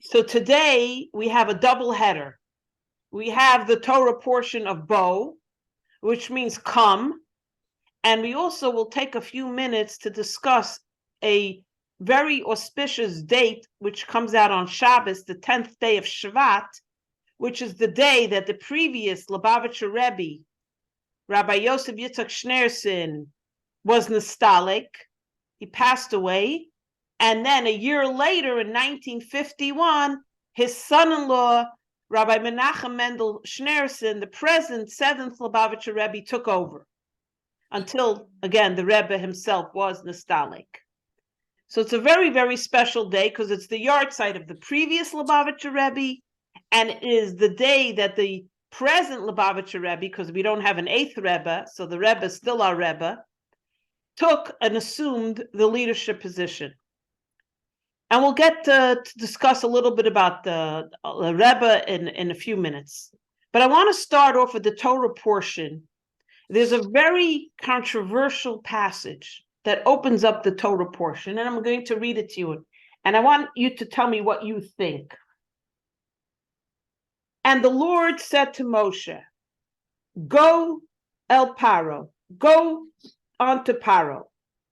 So today we have a double header. We have the Torah portion of Bo, which means come, and we also will take a few minutes to discuss a very auspicious date, which comes out on Shabbos, the 10th day of Shevat, which is the day that the previous Lubavitcher Rebbe, Rabbi Yosef Yitzchak Schneerson, was nostalgic. He passed away. And then a year later, in 1951, his son-in-law, Rabbi Menachem Mendel Schneerson, the present 7th Lubavitcher Rebbe, took over. Until, again, the Rebbe himself was nostalgic. So it's a very, very special day because it's the yahrzeit of the previous Lubavitcher Rebbe, and it is the day that the present Lubavitcher Rebbe, because we don't have an 8th Rebbe, so the Rebbe is still our Rebbe, took and assumed the leadership position. And we'll get to discuss a little bit about the Rebbe in a few minutes. But I want to start off with the Torah portion. There's a very controversial passage that opens up the Torah portion, and I'm going to read it to you. And I want you to tell me what you think. And the Lord said to Moshe, go el Paro, go onto Paro,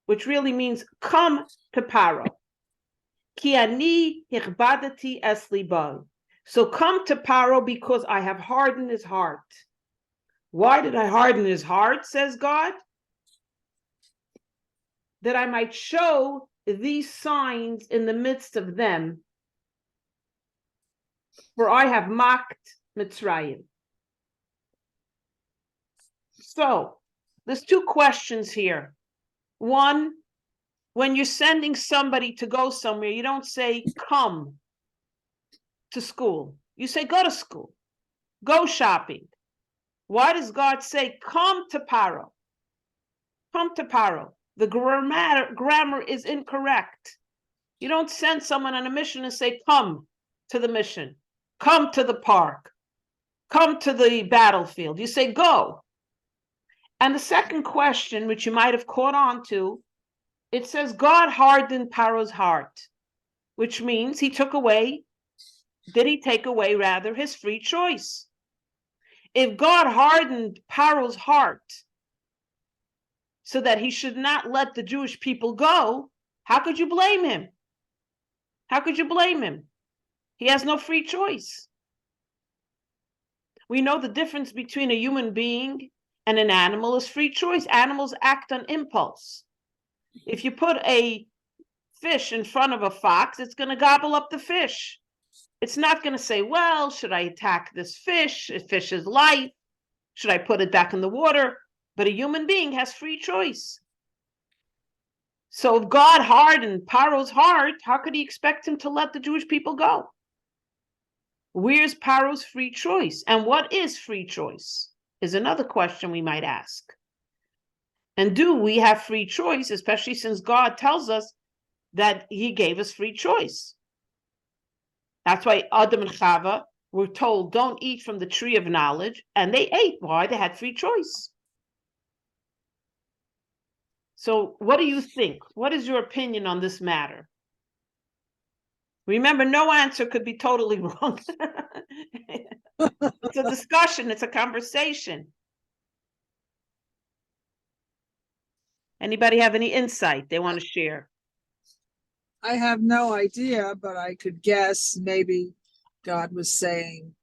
which really means come to Paro. Ki ani hirbadati es libo. So come to Paro because I have hardened his heart. Why did I harden his heart, says God? That I might show these signs in the midst of them, for I have mocked Mitzrayim. So, there's two questions here. One, when you're sending somebody to go somewhere, you don't say, come to school. You say, go to school. Go shopping. Why does God say, come to Paro? Come to Paro. The grammar is incorrect. You don't send someone on a mission and say, come to the mission. Come to the park. Come to the battlefield. You say, go. And the second question, which you might have caught on to, it says, God hardened Paro's heart, which means he took away, did he take away, rather, his free choice? If God hardened Paro's heart so that he should not let the Jewish people go, how could you blame him? How could you blame him? He has no free choice. We know the difference between a human being and an animal is free choice. Animals act on impulse. If you put a fish in front of a fox, it's going to gobble up the fish. It's not going to say, well, should I attack this fish? A fish is life. Should I put it back in the water? But a human being has free choice. So if God hardened Paro's heart, how could he expect him to let the Jewish people go? Where's Paro's free choice? And what is free choice? Is another question we might ask. And do we have free choice, especially since God tells us that he gave us free choice? That's why Adam and Chava were told, don't eat from the tree of knowledge, and they ate. Why? They had free choice. So what do you think? What is your opinion on this matter? Remember, no answer could be totally wrong. It's a discussion. It's a conversation. Anybody have any insight they want to share? I have no idea, but I could guess maybe God was saying,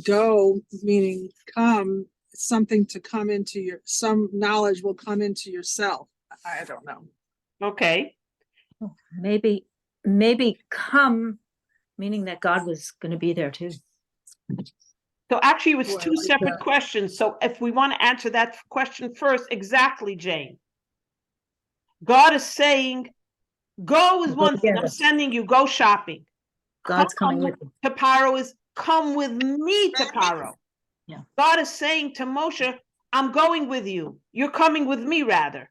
go, meaning come, something to come into your, some knowledge will come into yourself. I don't know. Okay. Maybe come, meaning that God was going to be there too. So actually it was two like separate that. questions. So if we want to answer that question first, exactly, Jane. God is saying, go is one thing. I'm sending you, go shopping. God's coming with you. To Paro is come with me to Paro. Yeah. God is saying to Moshe, I'm going with you. You're coming with me, rather.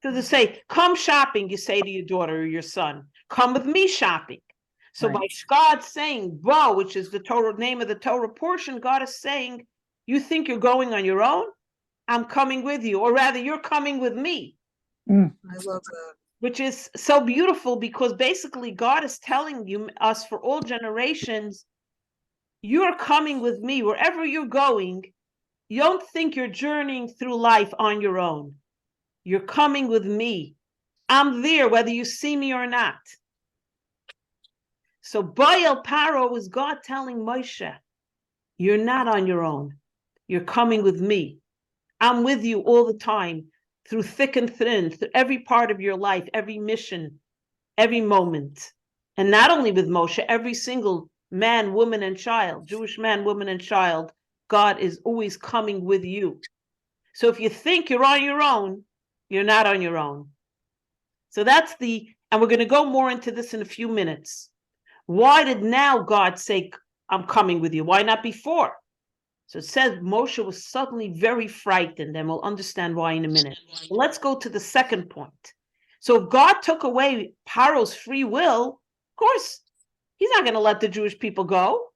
So to say, come shopping, you say to your daughter or your son, come with me shopping. So by God saying, Bo, which is the Torah name of the Torah portion, God is saying, you think you're going on your own? I'm coming with you. Or rather, you're coming with me. I love that. which is so beautiful, because basically God is telling us for all generations, you're coming with me wherever you're going. You don't think you're journeying through life on your own. You're coming with me. I'm there whether you see me or not. So Baal Paro was God telling Moshe, you're not on your own. You're coming with me. I'm with you all the time, through thick and thin, through every part of your life, every mission, every moment. And not only with Moshe, every single man, woman, and child, Jewish man, woman, and child, God is always coming with you. So if you think you're on your own, you're not on your own. So that's and we're going to go more into this in a few minutes. Why did now God say, I'm coming with you? Why not before? So it says Moshe was suddenly very frightened, and we'll understand why in a minute. But let's go to the second point. So if God took away Paro's free will, of course, he's not going to let the Jewish people go.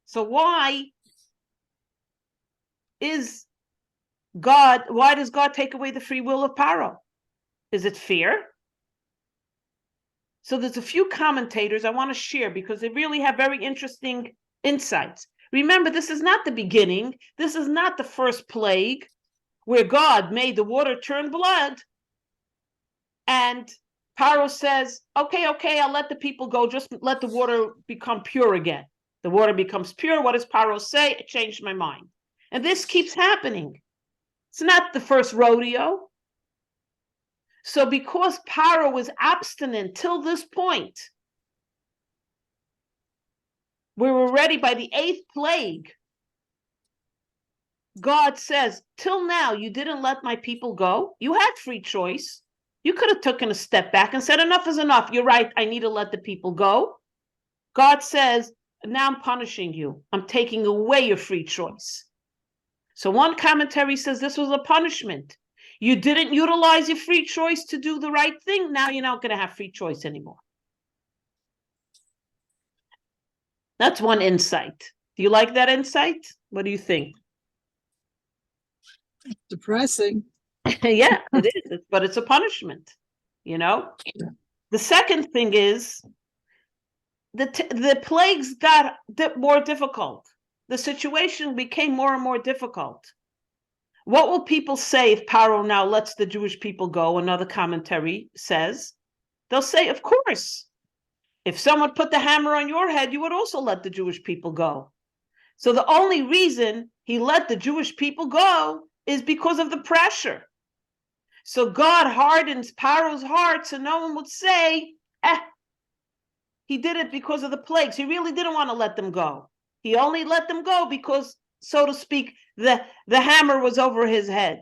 So why does God take away the free will of Paro? Is it fear? So there's a few commentators I want to share because they really have very interesting insights. Remember, this is not the beginning. This is not the first plague where God made the water turn blood. And Paro says, okay, I'll let the people go. Just let the water become pure again. The water becomes pure. What does Paro say? It changed my mind. And this keeps happening. It's not the first rodeo. So because Paro was abstinent till this point, we were ready by the 8th plague. God says, till now, you didn't let my people go. You had free choice. You could have taken a step back and said, enough is enough. You're right. I need to let the people go. God says, now I'm punishing you. I'm taking away your free choice. So one commentary says this was a punishment. You didn't utilize your free choice to do the right thing. Now you're not going to have free choice anymore. That's one insight. Do you like that insight? What do you think? Depressing. Yeah, it is, but it's a punishment, Yeah. The second thing is the plagues got more difficult. The situation became more and more difficult. What will people say if Paro now lets the Jewish people go? Another commentary says, they'll say, of course, if someone put the hammer on your head, you would also let the Jewish people go. So the only reason he let the Jewish people go is because of the pressure. So God hardens Paro's heart so no one would say, he did it because of the plagues. He really didn't want to let them go. He only let them go because, so to speak, the hammer was over his head.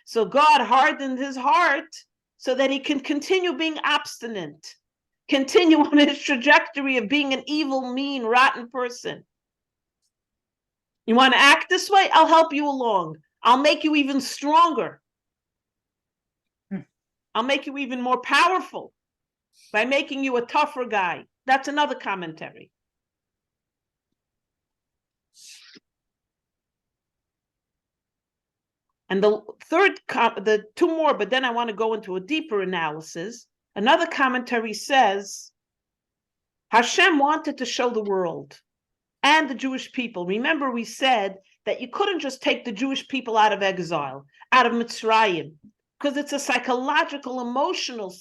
So God hardened his heart so that he can continue being abstinent, continue on his trajectory of being an evil, mean, rotten person. You want to act this way? I'll help you along. I'll make you even stronger. I'll make you even more powerful by making you a tougher guy. That's another commentary. And the two more, but then I want to go into a deeper analysis. Another commentary says, Hashem wanted to show the world and the Jewish people. Remember, we said that you couldn't just take the Jewish people out of exile, out of Mitzrayim, because it's a psychological, emotional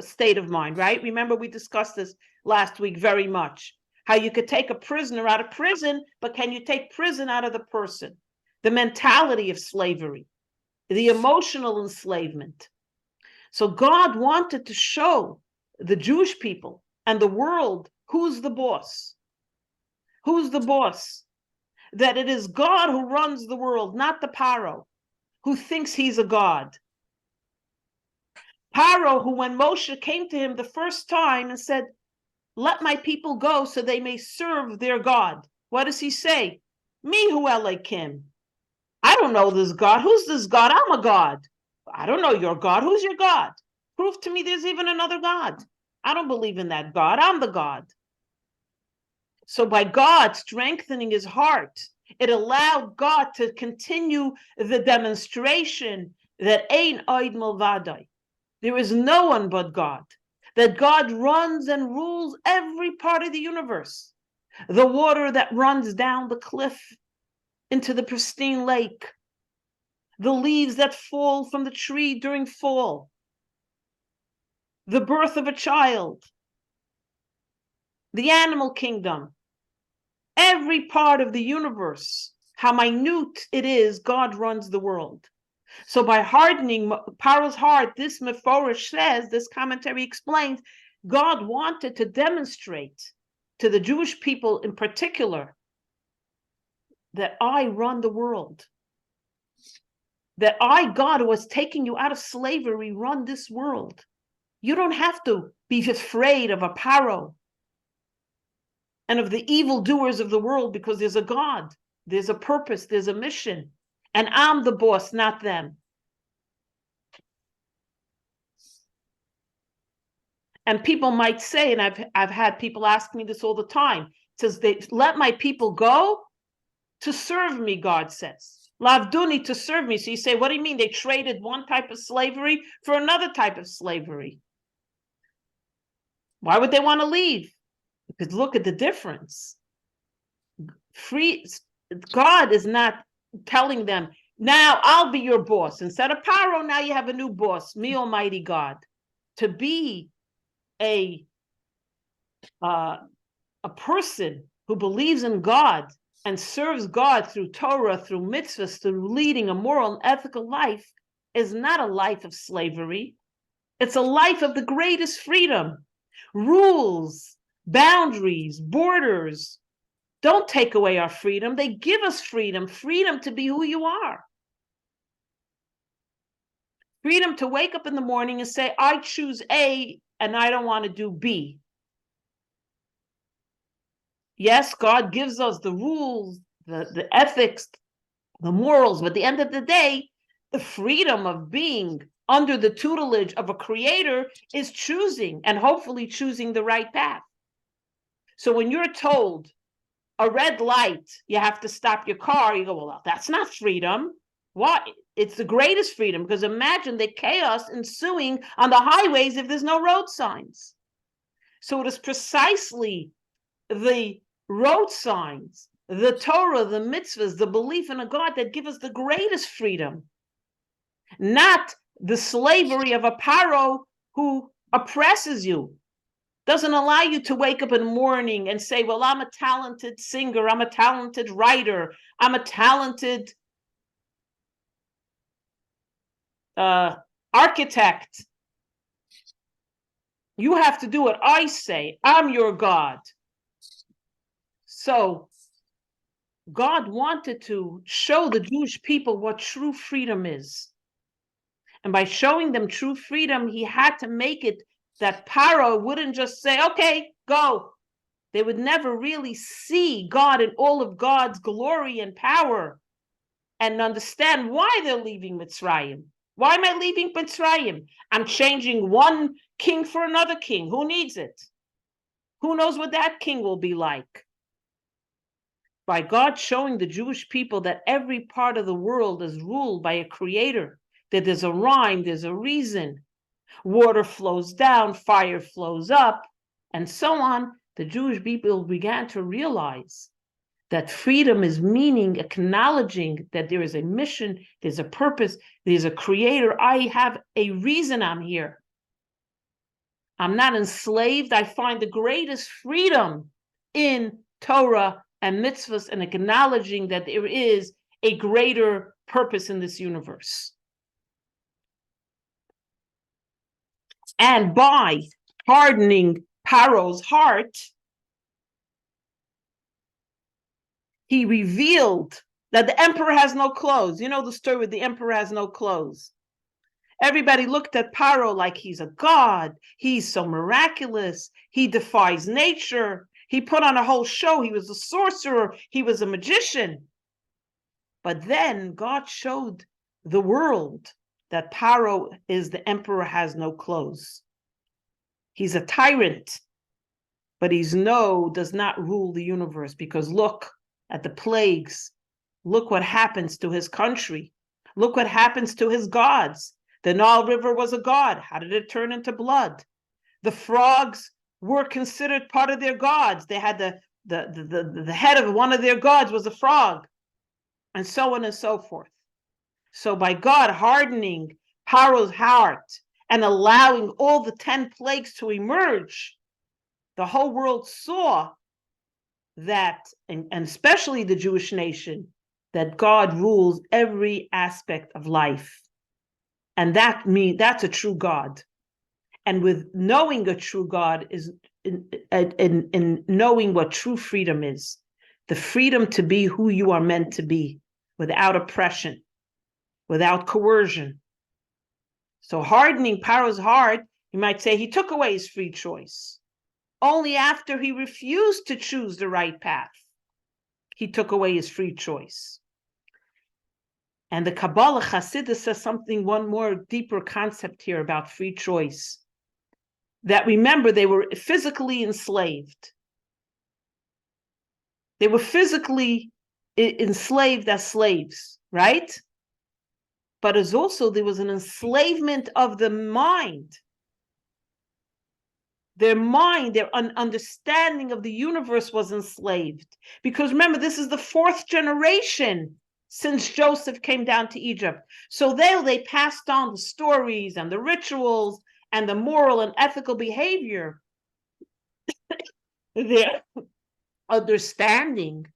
state of mind, right? Remember, we discussed this last week very much, how you could take a prisoner out of prison, but can you take prison out of the person? The mentality of slavery, the emotional enslavement. So God wanted to show the Jewish people and the world who's the boss. Who's the boss? That it is God who runs the world, not the Paro, who thinks he's a god. Paro, who when Moshe came to him the first time and said, let my people go so they may serve their God. What does he say? Me hu Elokim. I don't know this God. Who's this God? I'm a God. I don't know your God. Who's your God? Prove to me there's even another God. I don't believe in that God. I'm the God. So by God strengthening his heart, it allowed God to continue the demonstration that Ein Oid Milvadai. There is no one but God. That God runs and rules every part of the universe. The water that runs down the cliff into the pristine lake. The leaves that fall from the tree during fall. The birth of a child. The animal kingdom. Every part of the universe, how minute it is, God runs the world. So by hardening Paro's heart, this Mephorish says, this commentary explains, God wanted to demonstrate to the Jewish people in particular that I run the world. That I, God, who was taking you out of slavery, run this world. You don't have to be afraid of a Paro and of the evildoers of the world, because there's a God, there's a purpose, there's a mission, and I'm the boss, not them. And people might say, and I've had people ask me this all the time, it says, they let my people go to serve me, God says. Lavduni, to serve me. So you say, what do you mean? They traded one type of slavery for another type of slavery. Why would they want to leave? Because look at the difference. God is not telling them, now I'll be your boss. Instead of Paro, now you have a new boss, me, Almighty God. To be a person who believes in God and serves God through Torah, through mitzvahs, through leading a moral and ethical life is not a life of slavery. It's a life of the greatest freedom. Rules, boundaries, borders don't take away our freedom. They give us freedom, freedom to be who you are. Freedom to wake up in the morning and say, I choose A and I don't want to do B. Yes, God gives us the rules, the ethics, the morals, but at the end of the day, the freedom of being under the tutelage of a creator is choosing, and hopefully choosing the right path. So when you're told a red light, you have to stop your car, you go, well, that's not freedom. Why? It's the greatest freedom, because imagine the chaos ensuing on the highways if there's no road signs. So it is precisely the road signs, the Torah, the mitzvahs, the belief in a God that give us the greatest freedom, not the slavery of a Paro who oppresses you, doesn't allow you to wake up in the morning and say, well, I'm a talented singer, I'm a talented writer, I'm a talented architect. You have to do what I say. I'm your God. So God wanted to show the Jewish people what true freedom is. And by showing them true freedom, he had to make it that Paro wouldn't just say, okay, go. They would never really see God in all of God's glory and power and understand why they're leaving Mitzrayim. Why am I leaving Mitzrayim? I'm changing one king for another king. Who needs it? Who knows what that king will be like? By God showing the Jewish people that every part of the world is ruled by a creator, that there's a rhyme, there's a reason. Water flows down, fire flows up, and so on. The Jewish people began to realize that freedom is meaning acknowledging that there is a mission, there's a purpose, there's a creator. I have a reason I'm here. I'm not enslaved. I find the greatest freedom in Torah and mitzvahs and acknowledging that there is a greater purpose in this universe. And by hardening Paro's heart, he revealed that the emperor has no clothes. You know the story with the emperor has no clothes. Everybody looked at Paro like he's a god. He's so miraculous. He defies nature. He put on a whole show. He was a sorcerer. He was a magician. But then God showed the world that Paro is the emperor has no clothes. He's a tyrant, but does not rule the universe, because look at the plagues. Look what happens to his country. Look what happens to his gods. The Nile River was a god. How did it turn into blood? The frogs were considered part of their gods. They had the head of one of their gods was a frog, and so on and so forth. So by God hardening Paro's heart and allowing all the 10 plagues to emerge, the whole world saw that, and especially the Jewish nation, that God rules every aspect of life. And that's a true God. And with knowing a true God is in knowing what true freedom is, the freedom to be who you are meant to be, without oppression, without coercion. So hardening Paro's heart, you might say he took away his free choice. Only after he refused to choose the right path, he took away his free choice. And the Kabbalah Chassidus says one more deeper concept here about free choice. That remember, they were physically enslaved. They were physically enslaved as slaves, right? But as also there was an enslavement of the mind. Their mind, their understanding of the universe was enslaved. Because remember, this is the 4th generation since Joseph came down to Egypt. So they passed on the stories and the rituals and the moral and ethical behavior. Their understanding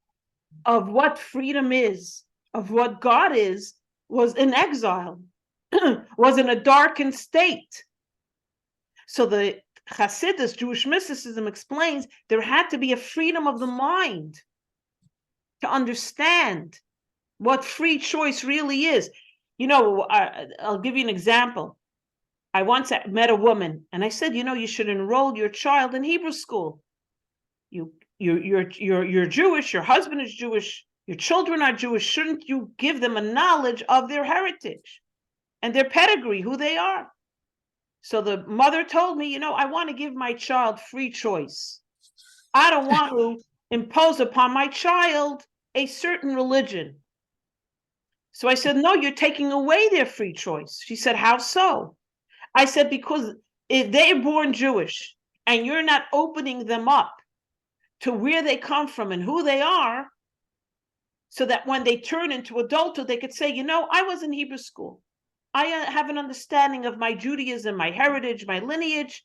of what freedom is, of what God is, was in exile, was in a darkened state. So the Hasidus, Jewish mysticism, explains there had to be a freedom of the mind to understand what free choice really is. You know, I'll give you an example. I once met a woman and I said, you should enroll your child in Hebrew school. You're Jewish, your husband is Jewish, your children are Jewish. Shouldn't you give them a knowledge of their heritage and their pedigree, who they are? So the mother told me, I want to give my child free choice. I don't want to impose upon my child a certain religion. So I said, no, you're taking away their free choice. She said, how so? I said, because if they're born Jewish and you're not opening them up to where they come from and who they are, so that when they turn into adulthood, they could say, I was in Hebrew school. I have an understanding of my Judaism, my heritage, my lineage.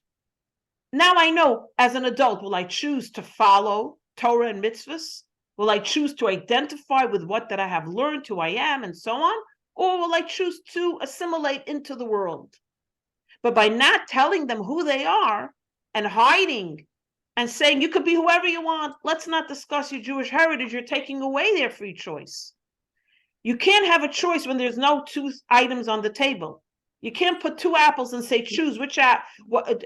Now I know as an adult, will I choose to follow Torah and mitzvahs? Will I choose to identify with what that I have learned, who I am, and so on? Or will I choose to assimilate into the world? But by not telling them who they are and hiding and saying, you could be whoever you want, let's not discuss your Jewish heritage, you're taking away their free choice. You can't have a choice when there's no 2 items on the table. You can't put 2 apples and say, choose which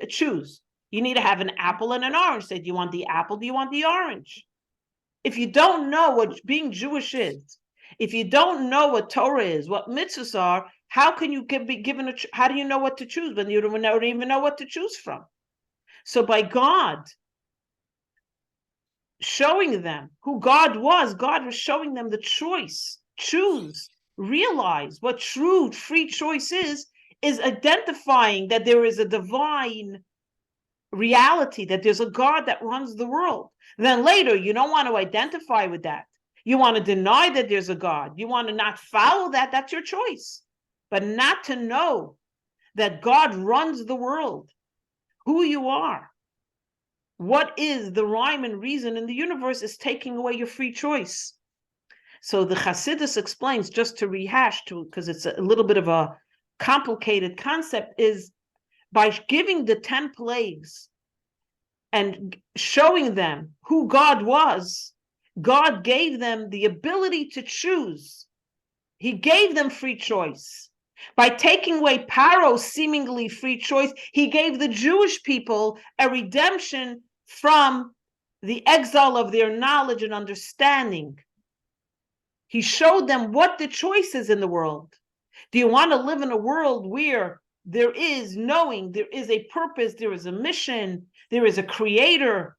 choose. You need to have an apple and an orange. Say, do you want the apple? Do you want the orange? If you don't know what being Jewish is, if you don't know what Torah is, what mitzvahs are, how can you be given how do you know what to choose when you don't even know what to choose from? So by God showing them who God was showing them the choice. Choose, realize what true free choice is identifying that there is a divine reality, that there's a God that runs the world. Then later, you don't want to identify with that. You want to deny that there's a God. You want to not follow that. That's your choice. But not to know that God runs the world, who you are, what is the rhyme and reason in the universe is taking away your free choice. So the Chassidus explains, just to rehash, because it's a little bit of a complicated concept, is by giving the 10 plagues and showing them who God was, God gave them the ability to choose. He gave them free choice. By taking away Paro's seemingly free choice, he gave the Jewish people a redemption from the exile of their knowledge and understanding. He showed them what the choice is in the world. Do you want to live in a world where there is knowing, there is a purpose, there is a mission, there is a creator,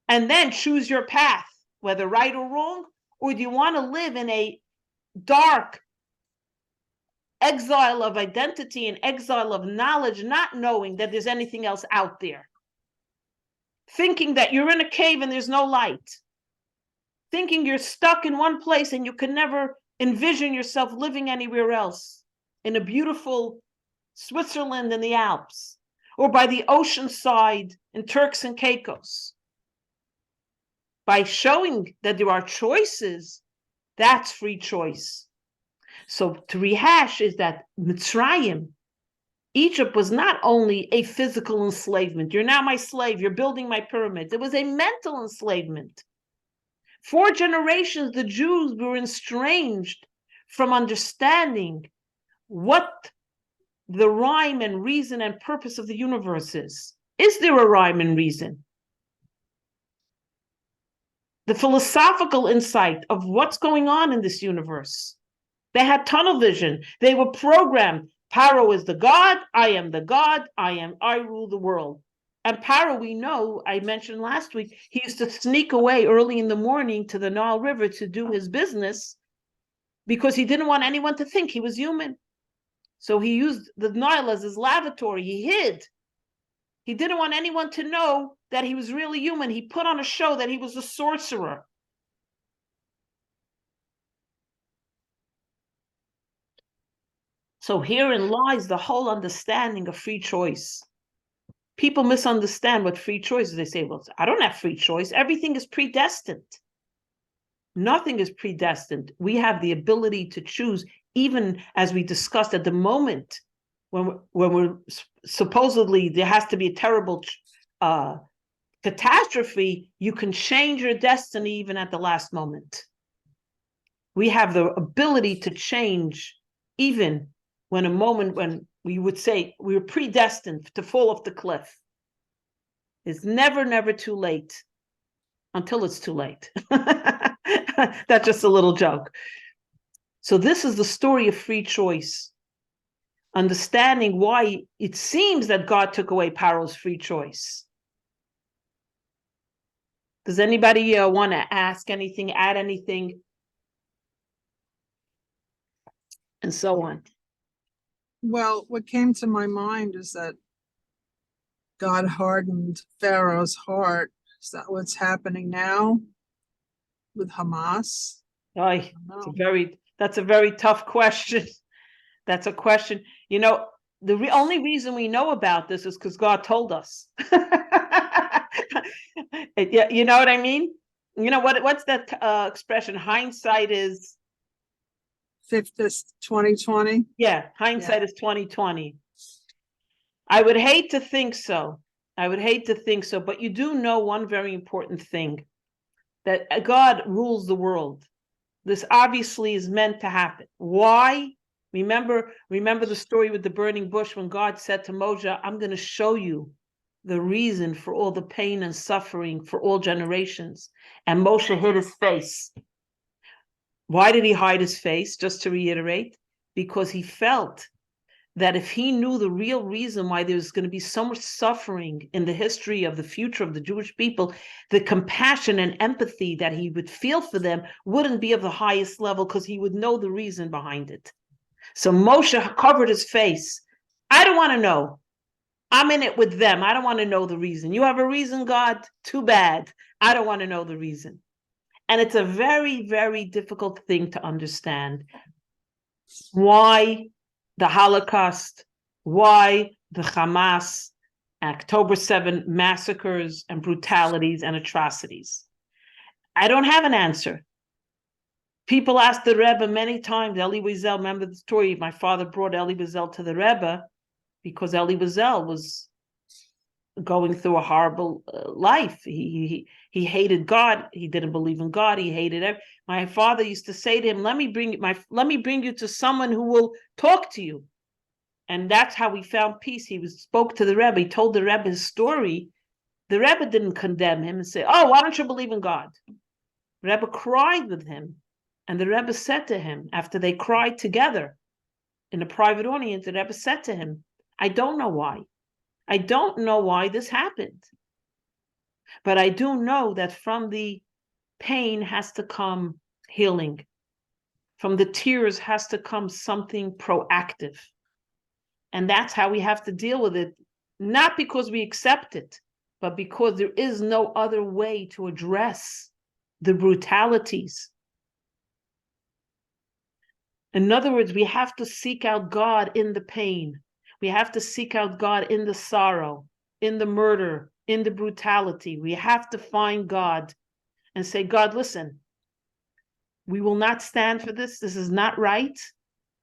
and then choose your path, whether right or wrong? Or do you want to live in a dark, exile of identity and exile of knowledge, not knowing that there's anything else out there. Thinking that you're in a cave and there's no light. Thinking you're stuck in one place and you can never envision yourself living anywhere else, in a beautiful Switzerland in the Alps, or by the ocean side in Turks and Caicos. By showing that there are choices, that's free choice. So to rehash is that Mitzrayim, Egypt, was not only a physical enslavement. You're now my slave, you're building my pyramids. It was a mental enslavement. 4 generations, the Jews were estranged from understanding what the rhyme and reason and purpose of the universe is. Is there a rhyme and reason? The philosophical insight of what's going on in this universe. They had tunnel vision. They were programmed. Paro is the God, I am the God, I rule the world. And Paro, we know, I mentioned last week, he used to sneak away early in the morning to the Nile River to do his business because he didn't want anyone to think he was human. So he used the Nile as his lavatory. He hid. He didn't want anyone to know that he was really human. He put on a show that he was a sorcerer. So herein lies the whole understanding of free choice. People misunderstand what free choice is. They say, well, I don't have free choice. Everything is predestined. Nothing is predestined. We have the ability to choose, even as we discussed at the moment, when we're supposedly there has to be a terrible catastrophe, you can change your destiny even at the last moment. We have the ability to change even when a moment when we would say we were predestined to fall off the cliff. It's never, never too late until it's too late. That's just a little joke. So this is the story of free choice. Understanding why it seems that God took away Paro's free choice. Does anybody want to ask anything, add anything? And so on. Well, what came to my mind is that God hardened Pharaoh's heart. Is that what's happening now with Hamas? Oy, that's a very tough question. That's a question. You know, the only reason we know about this is because God told us. Yeah, you know what I mean? You know what's that expression? Hindsight is 2020. Yeah, hindsight is 2020. I would hate to think so. But you do know one very important thing, that God rules the world. This obviously is meant to happen. Why? Remember the story with the burning bush when God said to Moshe, I'm going to show you the reason for all the pain and suffering for all generations. And Moshe hid his face. Why did he hide his face? Just to reiterate, because he felt that if he knew the real reason why there's going to be so much suffering in the history of the future of the Jewish people, the compassion and empathy that he would feel for them wouldn't be of the highest level, because he would know the reason behind it. So Moshe covered his face. I don't want to know. I'm in it with them. I don't want to know the reason. You have a reason, God? Too bad. I don't want to know the reason. And it's a very, very difficult thing to understand. Why the Holocaust, why the Hamas, October 7 massacres and brutalities and atrocities. I don't have an answer. People asked the Rebbe many times, Elie Wiesel, remember the story, my father brought Elie Wiesel to the Rebbe because Elie Wiesel was going through a horrible life. He hated God. He didn't believe in God. He hated everything. My father used to say to him, let me bring you to someone who will talk to you. And that's how we found peace. He spoke to the Rebbe. He told the Rebbe his story. The Rebbe didn't condemn him and say, oh, why don't you believe in God? The Rebbe cried with him. And the Rebbe said to him, after they cried together in a private audience, the Rebbe said to him, I don't know why. I don't know why this happened. But I do know that from the pain has to come healing. From the tears has to come something proactive. And that's how we have to deal with it, not because we accept it, but because there is no other way to address the brutalities. In other words, we have to seek out God in the pain. We have to seek out God in the sorrow, in the murder, in the brutality. We have to find God and say, God, listen, we will not stand for this. This is not right.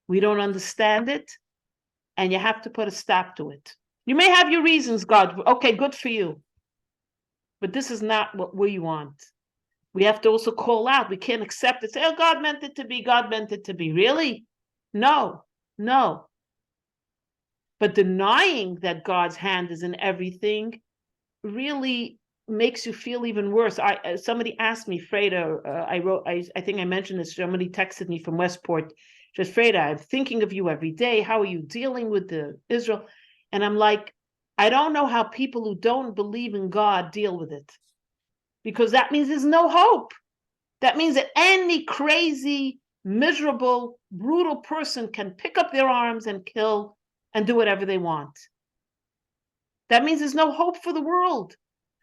We don't understand it. And you have to put a stop to it. You may have your reasons, God. Okay, good for you. But this is not what we want. We have to also call out. We can't accept it. Say, oh, God meant it to be. God meant it to be. Really? No, no. But denying that God's hand is in everything really makes you feel even worse. Somebody asked me, Freida, I think I mentioned this. Somebody texted me from Westport. Just Freida, I'm thinking of you every day. How are you dealing with the Israel? And I'm like, I don't know how people who don't believe in God deal with it, because that means there's no hope. That means that any crazy, miserable, brutal person can pick up their arms and kill and do whatever they want. That means there's no hope for the world.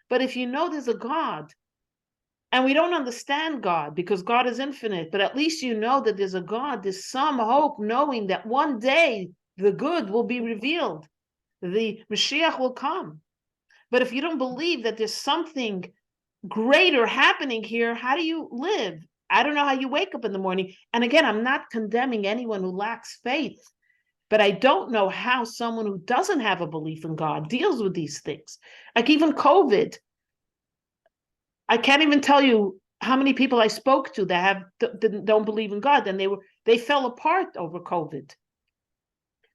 But if you know there's a God, and we don't understand God because God is infinite, but at least you know that there's a God, there's some hope knowing that one day the good will be revealed. The Mashiach will come. But if you don't believe that there's something greater happening here, how do you live? I don't know how you wake up in the morning. And again, I'm not condemning anyone who lacks faith, but I don't know how someone who doesn't have a belief in God deals with these things. Like even COVID. I can't even tell you how many people I spoke to that don't believe in God, and they fell apart over COVID.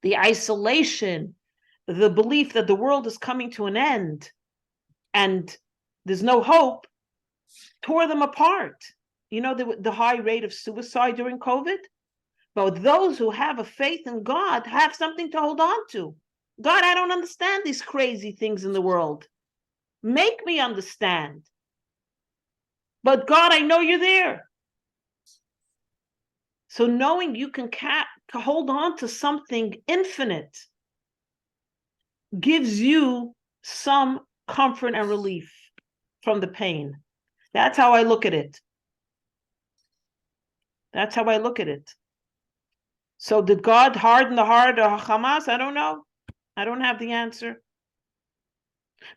The isolation, the belief that the world is coming to an end and there's no hope, tore them apart. You know the high rate of suicide during COVID? But those who have a faith in God have something to hold on to. God, I don't understand these crazy things in the world. Make me understand. But God, I know you're there. So knowing you can hold on to something infinite gives you some comfort and relief from the pain. That's how I look at it. That's how I look at it. So did God harden the heart of Hamas? I don't know. I don't have the answer.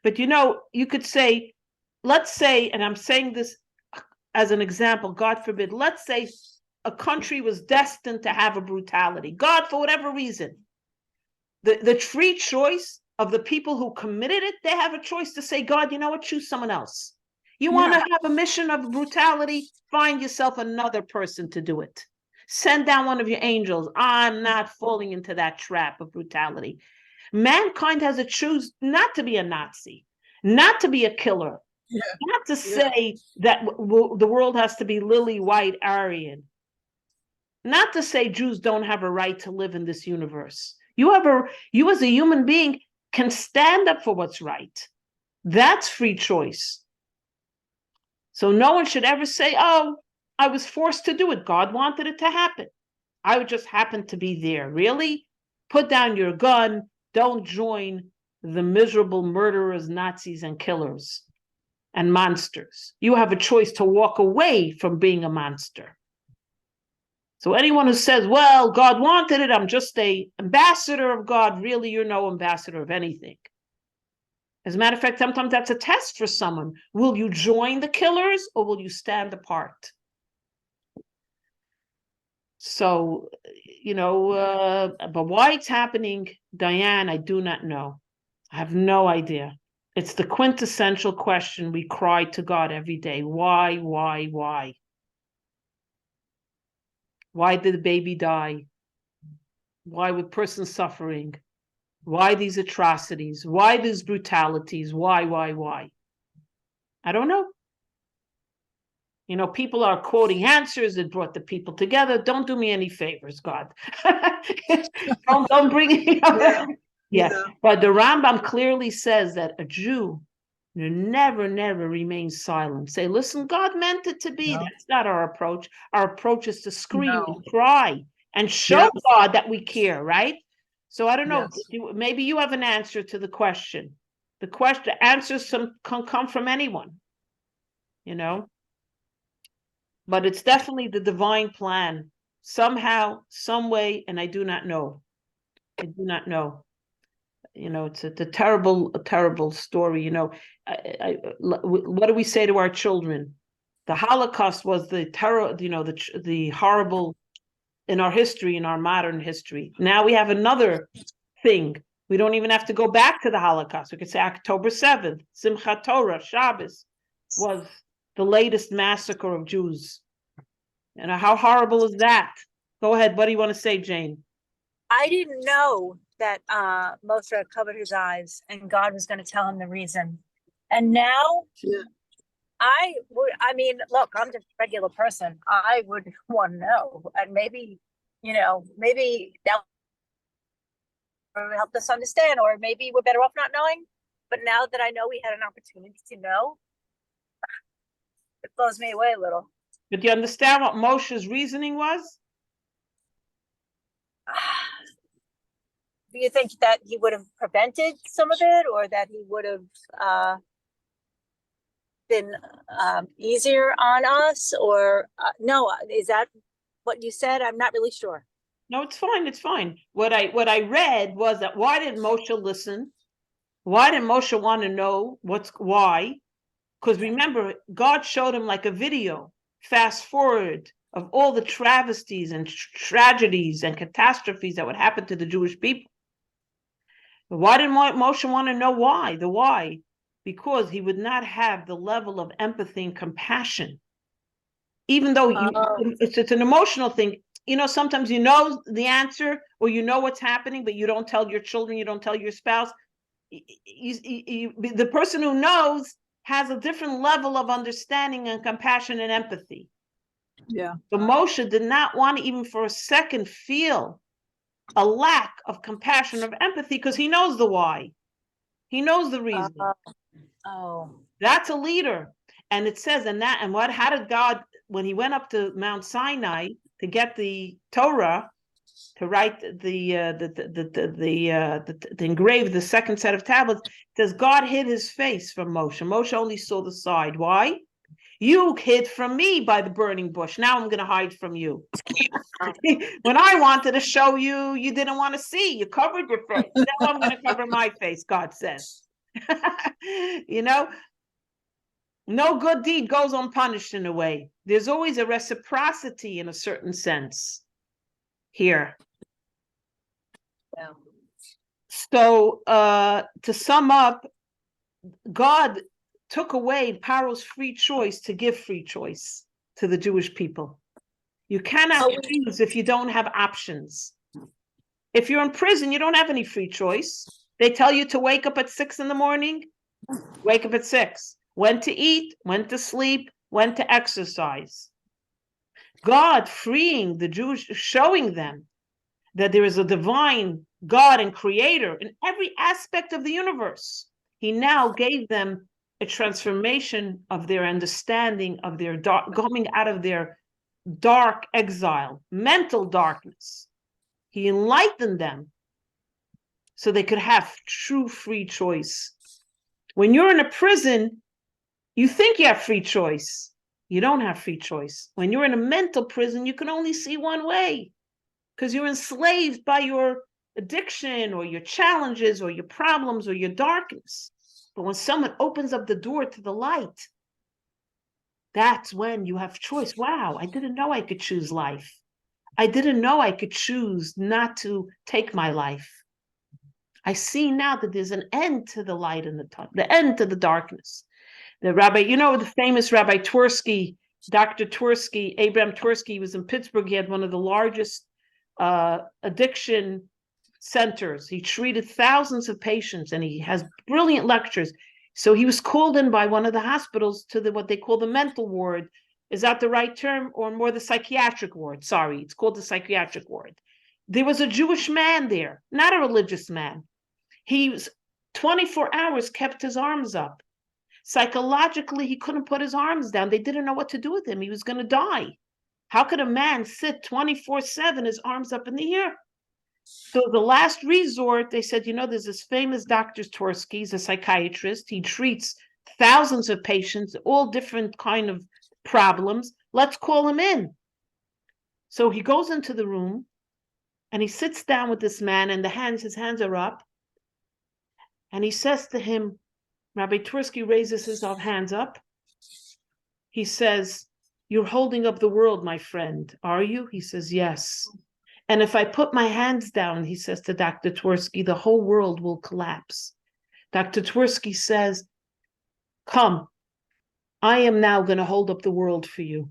But you could say, let's say, and I'm saying this as an example, God forbid, let's say a country was destined to have a brutality. God, for whatever reason, the free choice of the people who committed it, they have a choice to say, God, you know what, choose someone else. You want to have a mission of brutality, find yourself another person to do it. Send down one of your angels. I'm not falling into that trap of brutality. Mankind has a choose not to be a Nazi, not to be a killer, not to say that the world has to be lily white Aryan, not to say Jews don't have a right to live in this universe. You as a human being can stand up for what's right. That's free choice. So no one should ever say, oh, I was forced to do it. God wanted it to happen. I just happened to be there. Really? Put down your gun. Don't join the miserable murderers, Nazis, and killers and monsters. You have a choice to walk away from being a monster. So anyone who says, well, God wanted it, I'm just an ambassador of God, really, you're no ambassador of anything. As a matter of fact, sometimes that's a test for someone. Will you join the killers or will you stand apart? So, but why it's happening, Diane, I do not know. I have no idea. It's the quintessential question we cry to God every day. Why? Why did the baby die? Why were persons suffering? Why these atrocities? Why these brutalities? Why? I don't know. People are quoting answers that brought the people together. Don't do me any favors, God. don't bring it up. Yeah. But the Rambam clearly says that a Jew Never, never remain silent. Say, listen, God meant it to be. No. That's not our approach. Our approach is to scream No. and cry and show Yes. God that we care, right? So I don't know. Yes. Maybe you have an answer to the question. The answers can come from anyone, you know. But it's definitely the divine plan, somehow, some way, and I do not know. I do not know. You know, it's a terrible story. You know, what do we say to our children? The Holocaust was the terror. You know, the horrible in our history, in our modern history. Now we have another thing. We don't even have to go back to the Holocaust. We could say October 7th, Simchat Torah, Shabbos, was the latest massacre of Jews. And how horrible is that? Go ahead. What do you want to say, Jane? I didn't know that Moshe covered his eyes and God was going to tell him the reason. And now Yeah. I mean, look, I'm just a regular person. I would want to know. And maybe, maybe that would help us understand, or maybe we're better off not knowing. But now that I know we had an opportunity to know, it blows me away a little. But you understand what Moshe's reasoning was? Do you think that he would have prevented some of it, or that he would have been easier on us, or no? Is that what you said? I'm not really sure. No, it's fine. It's fine. What I read was that why did Moshe listen? Why did Moshe want to know why? Because remember, God showed him like a video, fast forward, of all the travesties and tragedies and catastrophes that would happen to the Jewish people. But why did Moshe want to know why? The why? Because he would not have the level of empathy and compassion. Even though it's an emotional thing. You know, sometimes you know the answer or you know what's happening, but you don't tell your children, you don't tell your spouse. The person who knows has a different level of understanding and compassion and empathy. Yeah. But Moshe did not want to even for a second feel a lack of compassion, of empathy, because he knows the why. He knows the reason. That's a leader. And it says, how did God, when he went up to Mount Sinai to get the Torah, to write to engrave the second set of tablets, it says God hid his face from Moshe. Moshe only saw the side. Why? You hid from me by the burning bush. Now I'm going to hide from you. When I wanted to show you, you didn't want to see. You covered your face. Now I'm going to cover my face, God says. You know, no good deed goes unpunished in a way. There's always a reciprocity in a certain sense here. Yeah. So to sum up, God took away Paro's free choice to give free choice to the Jewish people. You cannot choose if you don't have options. If you're in prison, you don't have any free choice. They tell you to wake up at 6 a.m, wake up at 6. When to eat, when to sleep, when to exercise. God freeing the Jews, showing them that there is a divine God and creator in every aspect of the universe. He now gave them a transformation of their understanding of their coming out of their dark exile, mental darkness. He enlightened them so they could have true free choice. When you're in a prison, you think you have free choice. You don't have free choice. When you're in a mental prison, you can only see one way because you're enslaved by your addiction or your challenges or your problems or your darkness. But when someone opens up the door to the light, that's when you have choice. Wow, I didn't know I could choose life. I didn't know I could choose not to take my life. I see now that there's an end to the light and the end to the darkness. The rabbi, the famous Rabbi Twersky, Dr. Twersky, Abraham Twersky, was in Pittsburgh. He had one of the largest addiction centers. He treated thousands of patients and he has brilliant lectures. So he was called in by one of the hospitals to what they call the mental ward. Is that the right term, or more the psychiatric ward? Sorry, it's called the psychiatric ward. There was a Jewish man there, not a religious man. He was 24 hours kept his arms up. Psychologically, he couldn't put his arms down. They didn't know what to do with him. He was going to die. How could a man sit 24/7, his arms up in the air? So the last resort, they said, there's this famous Dr. Tversky, he's a psychiatrist. He treats thousands of patients, all different kind of problems. Let's call him in. So he goes into the room and he sits down with this man, and his hands are up. And he says to him, Rabbi Tversky raises his hands up. He says, "You're holding up the world, my friend, are you?" He says, "Yes. And if I put my hands down," he says to Dr. Tversky, "the whole world will collapse." Dr. Tversky says, "Come, I am now going to hold up the world for you.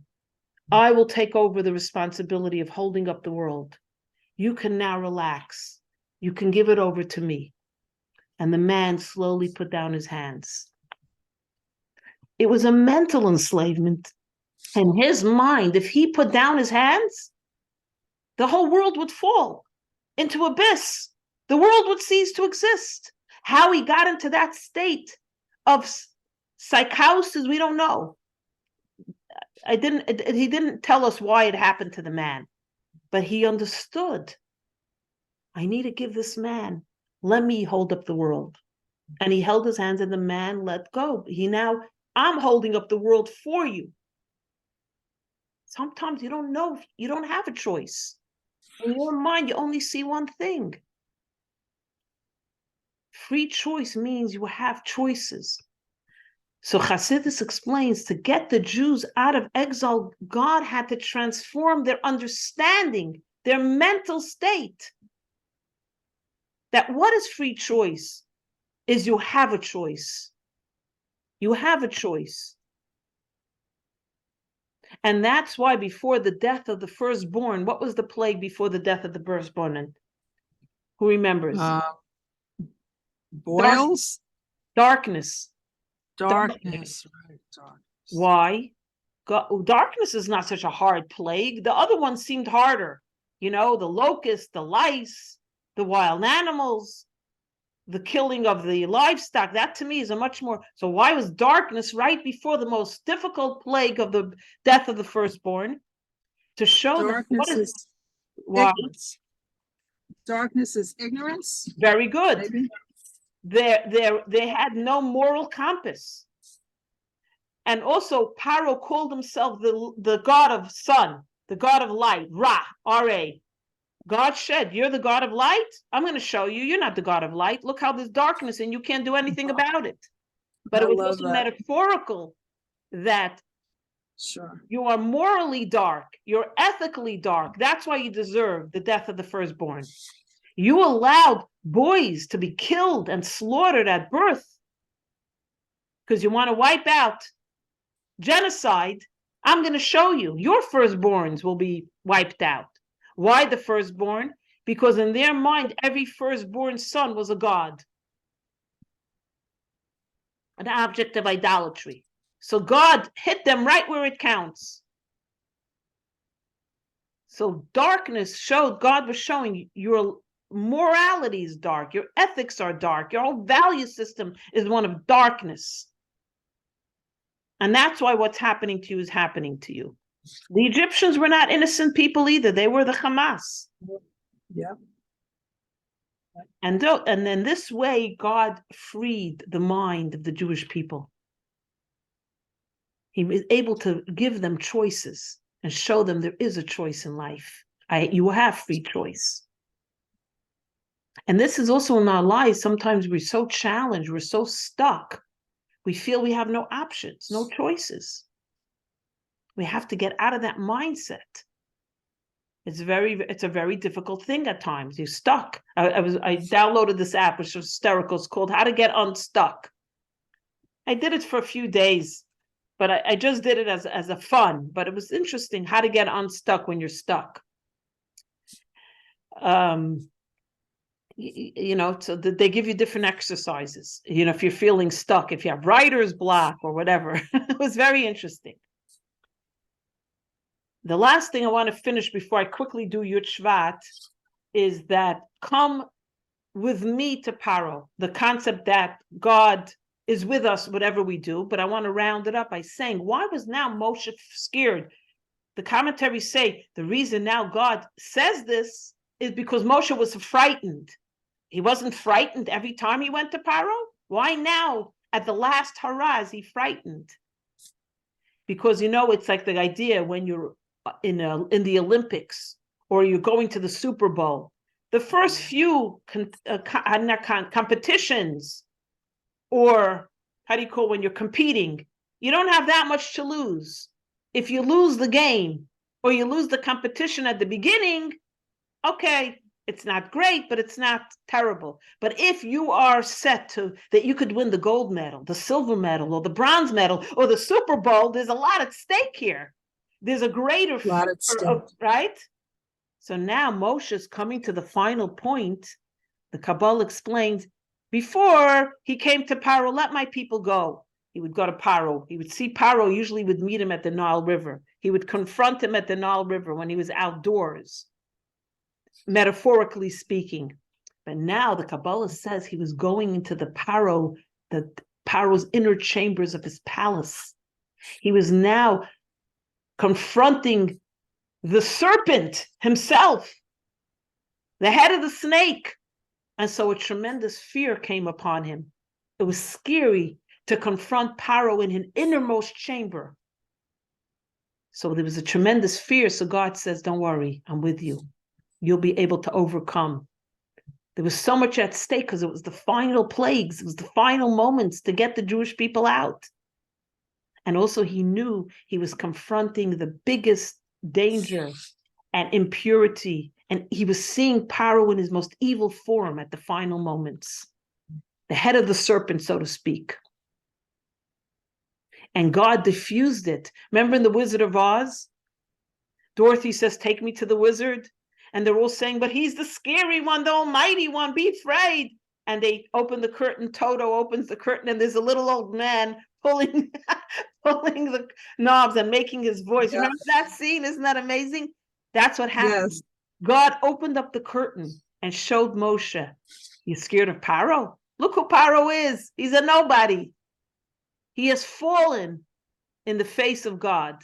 I will take over the responsibility of holding up the world. You can now relax. You can give it over to me." And the man slowly put down his hands. It was a mental enslavement. In his mind, if he put down his hands, the whole world would fall into abyss. The world would cease to exist. How he got into that state of psychosis, we don't know. He didn't tell us why it happened to the man, but he understood. I need to give this man, let me hold up the world. And he held his hands and the man let go. I'm holding up the world for you. Sometimes you don't know, you don't have a choice. In your mind, you only see one thing. Free choice means you have choices. So Chassidus explains, to get the Jews out of exile, God had to transform their understanding, their mental state. That what is free choice is you have a choice. You have a choice. And that's why before the death of the firstborn, what was the plague before the death of the firstborn? Who remembers? Boils? Darkness. Darkness. Right, darkness. Why? Darkness is not such a hard plague. The other one seemed harder. The locusts, the lice, the wild animals, the killing of the livestock. That to me is a much more. So why was darkness right before the most difficult plague of the death of the firstborn? To show them what is why. Ignorance. Darkness is ignorance. Very good. Maybe? They had no moral compass. And also Paro called himself the god of sun, the god of light, Ra, R-A. God said, "You're the God of light? I'm going to show you. You're not the God of light. Look how there's darkness and you can't do anything about it." But it was also metaphorical that sure, you are morally dark. You're ethically dark. That's why you deserve the death of the firstborn. You allowed boys to be killed and slaughtered at birth because you want to wipe out genocide. I'm going to show you. Your firstborns will be wiped out. Why the firstborn? Because in their mind, every firstborn son was a god, an object of idolatry. So God hit them right where it counts. So darkness showed, God was showing your morality is dark, your ethics are dark, your whole value system is one of darkness. And that's why what's happening to you is happening to you. The Egyptians were not innocent people either. They were the Hamas. Yeah. And in this way, God freed the mind of the Jewish people. He was able to give them choices and show them there is a choice in life. You have free choice. And this is also in our lives. Sometimes we're so challenged, we're so stuck. We feel we have no options, no choices. We have to get out of that mindset. It's a very difficult thing at times. You're stuck. I downloaded this app, which was hysterical. It's called How to Get Unstuck. I did it for a few days, but I just did it as a fun. But it was interesting how to get unstuck when you're stuck. So they give you different exercises. If you're feeling stuck, if you have writer's block or whatever. It was very interesting. The last thing I want to finish before I quickly do Yud Shevat is that come with me to Paro, the concept that God is with us, whatever we do. But I want to round it up by saying, why was now Moshe scared? The commentaries say the reason now God says this is because Moshe was frightened. He wasn't frightened every time he went to Paro. Why now, at the last hurrah, is he frightened? Because, it's like the idea when you're in the Olympics or you're going to the Super Bowl. The first few competitions, or how do you call when you're competing, you don't have that much to lose. If you lose the game or you lose the competition at the beginning, okay, it's not great, but it's not terrible. But if you are set to that you could win the gold medal, the silver medal, or the bronze medal, or the Super Bowl, there's a lot at stake here. There's a greater lot at stake, right? So now Moshe is coming to the final point. The Kabbalah explains, before he came to Paro, let my people go. He would go to Paro. He would see Paro, usually would meet him at the Nile River. He would confront him at the Nile River when he was outdoors, metaphorically speaking. But now the Kabbalah says he was going into the Paro's inner chambers of his palace. He was now confronting the serpent himself, the head of the snake. And so a tremendous fear came upon him. It was scary to confront Paro in an innermost chamber. So there was a tremendous fear. So God says, don't worry, I'm with you. You'll be able to overcome. There was so much at stake because it was the final plagues. It was the final moments to get the Jewish people out. And also he knew he was confronting the biggest danger and impurity. And he was seeing Paro in his most evil form at the final moments. The head of the serpent, so to speak. And God diffused it. Remember in The Wizard of Oz? Dorothy says, take me to the wizard. And they're all saying, but he's the scary one, the almighty one, be afraid. And they open the curtain, Toto opens the curtain, and there's a little old man pulling the knobs and making his voice. Yeah. Remember that scene? Isn't that amazing? That's what happened. Yes. God opened up the curtain and showed Moshe, you scared of Paro? Look who Paro is. He's a nobody. He has fallen in the face of God.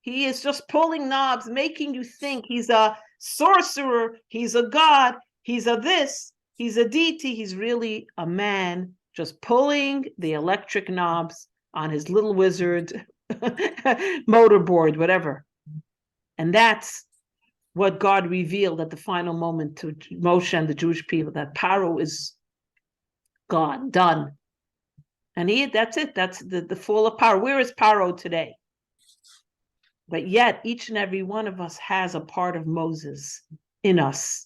He is just pulling knobs, making you think he's a sorcerer, he's a god, he's a this, he's a deity. He's really a man just pulling the electric knobs on his little wizard motorboard, whatever. And that's what God revealed at the final moment to Moshe and the Jewish people, that Paro is gone, done. And that's it. That's the fall of Paro. Where is Paro today? But yet, each and every one of us has a part of Moses in us.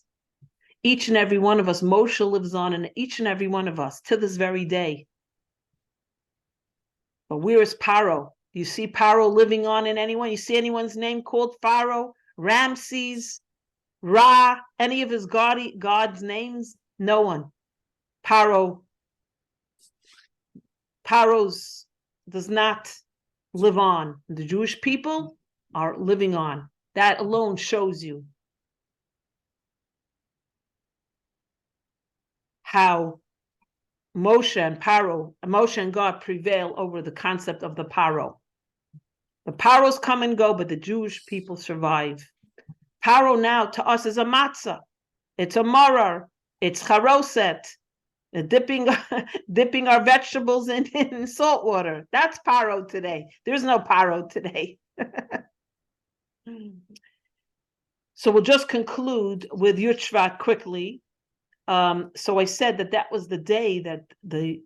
Each and every one of us, Moshe lives on in each and every one of us to this very day. But where is Paro? Do you see Paro living on in anyone? You see anyone's name called Pharaoh, Ramses, Ra, any of his God's names? No one. Paro's does not live on. The Jewish people are living on. That alone shows you how Moshe and God prevail over the concept of the Paro. The Paros come and go, but the Jewish people survive. Paro now to us is a matzah. It's a marar. It's charoset. Dipping our vegetables in salt water. That's Paro today. There's no Paro today. So we'll just conclude with Yud Shevat quickly. So I said that was the day that the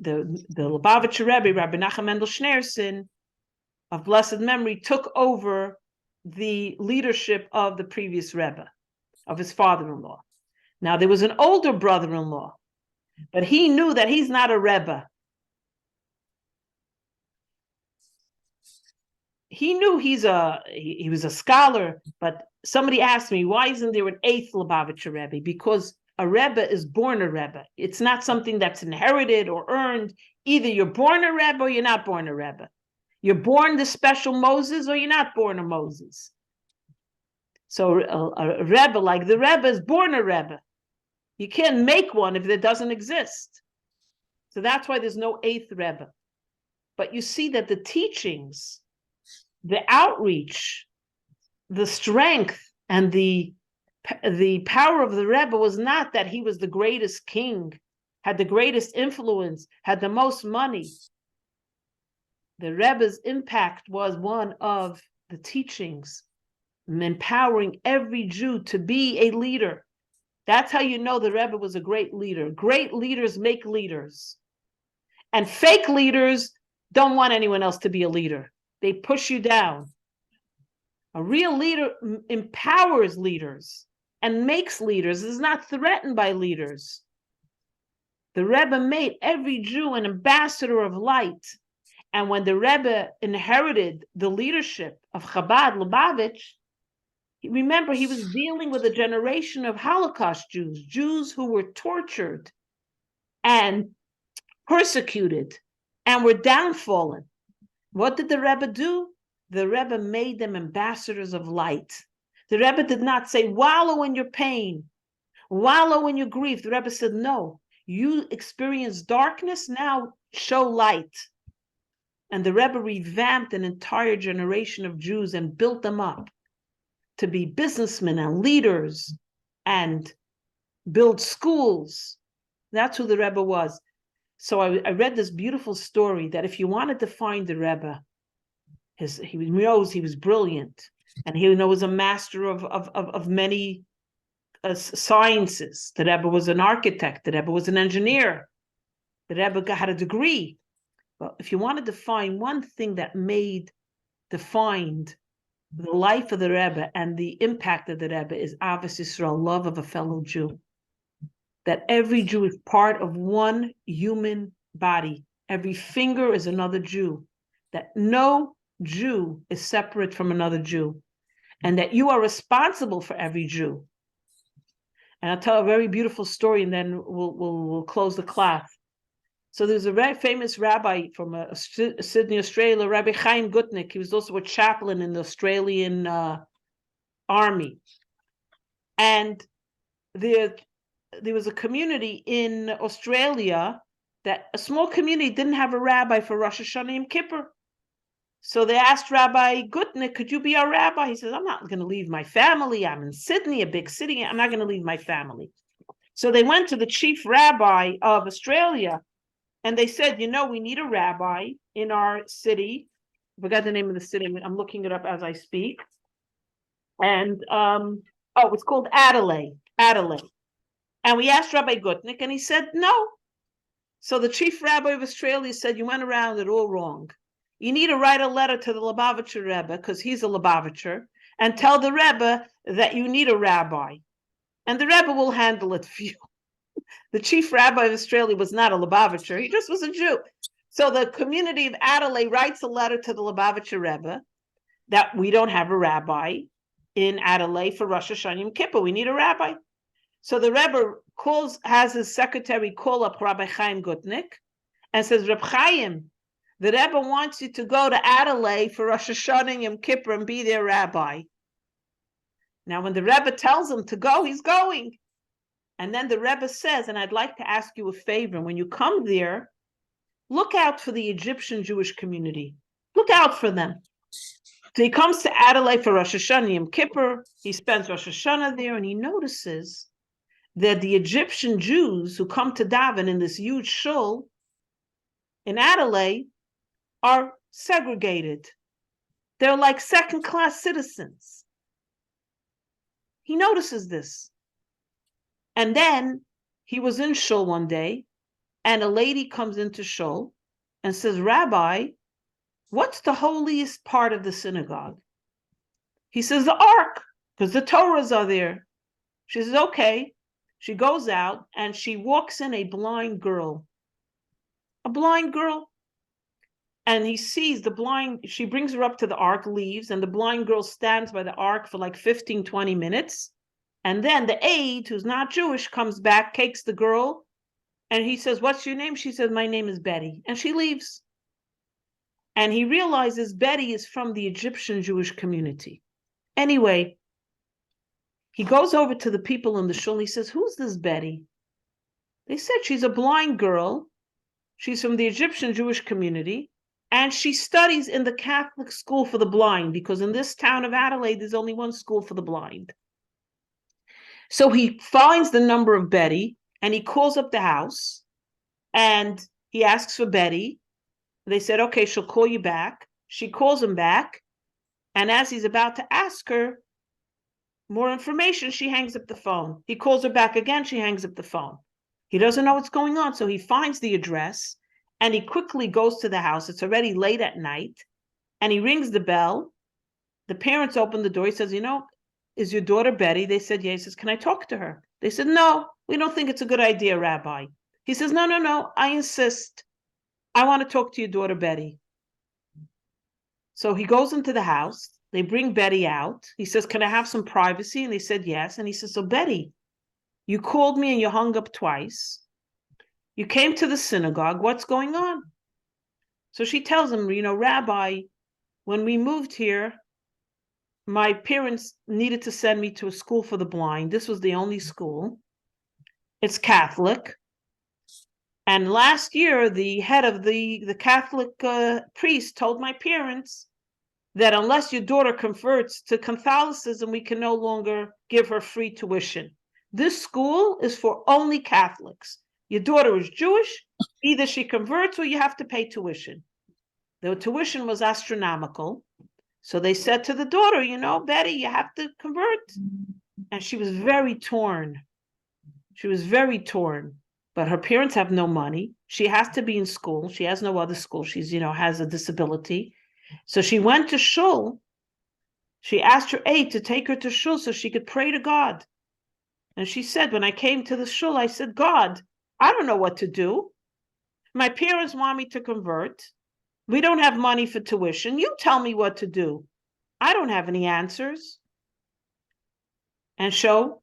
Lubavitcher Rebbe, Rabbi Nachum Mendel Schneerson, of blessed memory, took over the leadership of the previous Rebbe, of his father-in-law. Now there was an older brother-in-law, but he knew that he's not a Rebbe. He knew he was a scholar, but somebody asked me, why isn't there an eighth Lubavitcher Rebbe? Because a Rebbe is born a Rebbe. It's not something that's inherited or earned. Either you're born a Rebbe or you're not born a Rebbe. You're born the special Moses or you're not born a Moses. So a Rebbe, like the Rebbe, is born a Rebbe. You can't make one if it doesn't exist. So that's why there's no eighth Rebbe. But you see that the teachings, the outreach, the strength, and the power of the Rebbe was not that he was the greatest king, had the greatest influence, had the most money. The Rebbe's impact was one of the teachings, empowering every Jew to be a leader. That's how you know the Rebbe was a great leader. Great leaders make leaders. And fake leaders don't want anyone else to be a leader. They push you down. A real leader empowers leaders and makes leaders, is not threatened by leaders. The Rebbe made every Jew an ambassador of light. And when the Rebbe inherited the leadership of Chabad Lubavitch, remember, he was dealing with a generation of Holocaust Jews, Jews who were tortured and persecuted and were downfallen. What did the Rebbe do? The Rebbe made them ambassadors of light. The Rebbe did not say, wallow in your pain, wallow in your grief. The Rebbe said, no, you experience darkness, now show light. And the Rebbe revamped an entire generation of Jews and built them up to be businessmen and leaders and build schools. That's who the Rebbe was. So I read this beautiful story that if you wanted to find the Rebbe, he knows he was brilliant, and he was a master of many sciences. The Rebbe was an architect. The Rebbe was an engineer. The Rebbe had a degree. But if you wanted to find one thing that defined the life of the Rebbe and the impact of the Rebbe, is Avos Yisrael, love of a fellow Jew. That every Jew is part of one human body. Every finger is another Jew. That no Jew is separate from another Jew. And that you are responsible for every Jew. And I'll tell a very beautiful story, and then we'll close the class. So there's a very famous rabbi from Sydney, Australia, Rabbi Chaim Gutnick. He was also a chaplain in the Australian army. And there was a community in Australia that a small community didn't have a rabbi for Rosh Hashanah Yom Kippur. So they asked Rabbi Gutnick, could you be our rabbi? He says, I'm not going to leave my family. I'm in Sydney, a big city. I'm not going to leave my family. So they went to the chief rabbi of Australia, and they said, we need a rabbi in our city. I forgot the name of the city. I'm looking it up as I speak. And, it's called Adelaide. And we asked Rabbi Gutnick, and he said, no. So the chief rabbi of Australia said, you went around it all wrong. You need to write a letter to the Lubavitcher Rebbe, because he's a Lubavitcher, and tell the Rebbe that you need a rabbi. And the Rebbe will handle it for you. The chief rabbi of Australia was not a Lubavitcher. He just was a Jew. So the community of Adelaide writes a letter to the Lubavitcher Rebbe that we don't have a rabbi in Adelaide for Rosh Hashanah Yom Kippur. We need a rabbi. So the Rebbe has his secretary call up Rabbi Chaim Gutnick and says, Reb Chaim, the Rebbe wants you to go to Adelaide for Rosh Hashanah Yom Kippur and be their rabbi. Now, when the Rebbe tells him to go, he's going. And then the Rebbe says, and I'd like to ask you a favor, when you come there, look out for the Egyptian Jewish community. Look out for them. So he comes to Adelaide for Rosh Hashanah Yom Kippur. He spends Rosh Hashanah there, and he notices that the Egyptian Jews who come to daven in this huge shul in Adelaide are segregated. They're like second-class citizens. He notices this. And then he was in shul one day, and a lady comes into shul and says, Rabbi, what's the holiest part of the synagogue? He says, the ark, because the Torahs are there. She says, okay. She goes out and she walks in a blind girl. A blind girl. And he sees she brings her up to the ark, leaves, and the blind girl stands by the ark for like 15, 20 minutes. And then the aide, who's not Jewish, comes back, takes the girl, and he says, what's your name? She says, my name is Betty. And she leaves. And he realizes Betty is from the Egyptian Jewish community. Anyway, he goes over to the people in the shul, and he says, who's this Betty? They said she's a blind girl. She's from the Egyptian Jewish community. And she studies in the Catholic school for the blind, because in this town of Adelaide, there's only one school for the blind. So he finds the number of Betty and he calls up the house and he asks for Betty. They said, okay, she'll call you back. She calls him back. And as he's about to ask her more information, she hangs up the phone. He calls her back again. She hangs up the phone. He doesn't know what's going on. So he finds the address and he quickly goes to the house. It's already late at night. And he rings the bell. The parents open the door. He says, is your daughter Betty? They said, yes. He says, can I talk to her? They said, no, we don't think it's a good idea, Rabbi. He says, no, I insist. I want to talk to your daughter Betty. So he goes into the house. They bring Betty out. He says, can I have some privacy? And they said, yes. And he says, so Betty, you called me and you hung up twice. You came to the synagogue. What's going on? So she tells him, Rabbi, when we moved here, my parents needed to send me to a school for the blind. This was the only school. It's Catholic. And last year, the head of the Catholic priest told my parents that unless your daughter converts to Catholicism, we can no longer give her free tuition. This school is for only Catholics. Your daughter is Jewish, either she converts or you have to pay tuition. The tuition was astronomical. So they said to the daughter, Betty, you have to convert. And she was very torn. She was very torn. But her parents have no money. She has to be in school. She has no other school. She's, has a disability. So she went to shul. She asked her aide to take her to shul so she could pray to God. And she said, when I came to the shul, I said, God, I don't know what to do. My parents want me to convert. We don't have money for tuition. You tell me what to do. I don't have any answers. And so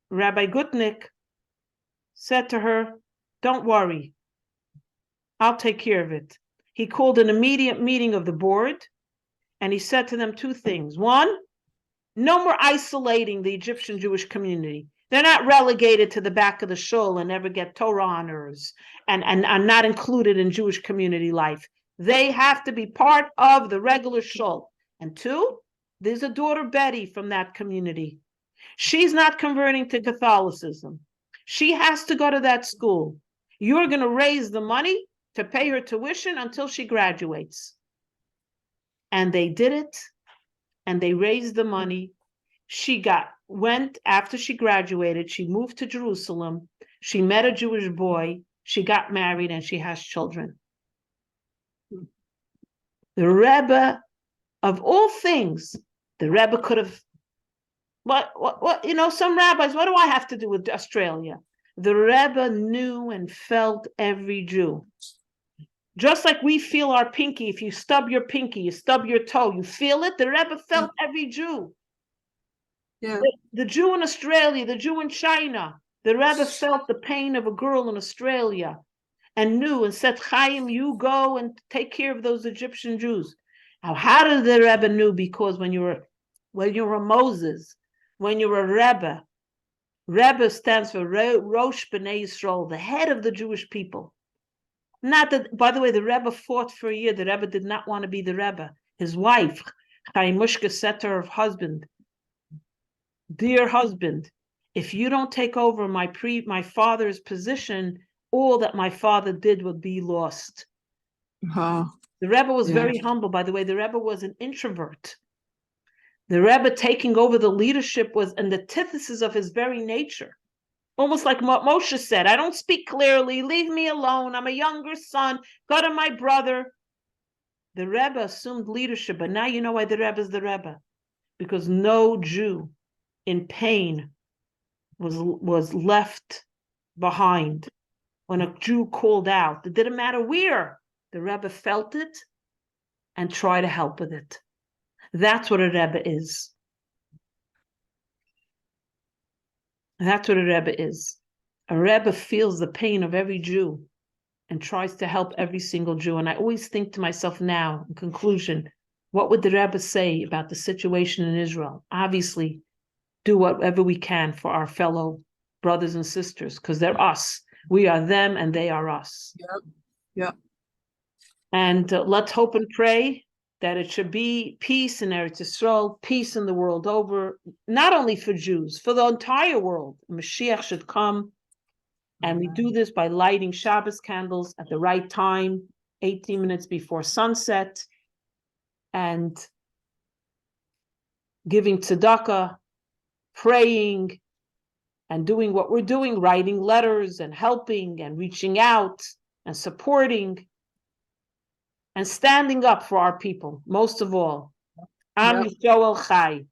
Rabbi Gutnick said to her, don't worry. I'll take care of it. He called an immediate meeting of the board, and he said to them two things. One, no more isolating the Egyptian Jewish community. They're not relegated to the back of the shul and never get Torah honors and are not included in Jewish community life. They have to be part of the regular shul. And two, there's a daughter, Betty, from that community. She's not converting to Catholicism. She has to go to that school. You're going to raise the money to pay her tuition until she graduates. And they did it, and they raised the money. She went after she graduated. She moved to Jerusalem. She met a Jewish boy. She got married, and she has children. The Rebbe, of all things, the Rebbe could have, some rabbis, what do I have to do with Australia? The Rebbe knew and felt every Jew. Just like we feel our pinky. If you stub your pinky, you stub your toe, you feel it. The Rebbe felt every Jew. Yeah. The Jew in Australia, the Jew in China, the Rebbe felt the pain of a girl in Australia and knew and said, Chaim, you go and take care of those Egyptian Jews. Now, how did the Rebbe knew? Because when you're a Moses, when you're a Rebbe stands for Rosh B'nai Yisrael, the head of the Jewish people. Not that, by the way, the Rebbe fought for a year. The Rebbe did not want to be the Rebbe. His wife, Chaim Mushka, said to her husband, dear husband, if you don't take over my father's position, all that my father did would be lost. Uh-huh. The Rebbe was very humble. By the way, the Rebbe was an introvert. The Rebbe taking over the leadership was an antithesis of his very nature. Almost like what Moshe said, I don't speak clearly, leave me alone, I'm a younger son, go to my brother. The Rebbe assumed leadership, but now you know why the Rebbe is the Rebbe. Because no Jew in pain was left behind. When a Jew called out, it didn't matter where, the Rebbe felt it and tried to help with it. That's what a Rebbe is. That's what a Rebbe is. A Rebbe feels the pain of every Jew and tries to help every single Jew. And I always think to myself now, in conclusion, what would the Rebbe say about the situation in Israel? Obviously, do whatever we can for our fellow brothers and sisters, because they're us. We are them and they are us. Yep. Yep. And let's hope and pray that it should be peace in Eretz Yisrael, peace in the world over, not only for Jews, for the entire world. Mashiach should come. And we do this by lighting Shabbos candles at the right time, 18 minutes before sunset, and giving tzedakah, praying, and doing what we're doing, writing letters and helping and reaching out and supporting and standing up for our people, most of all. Am Yisrael Chai.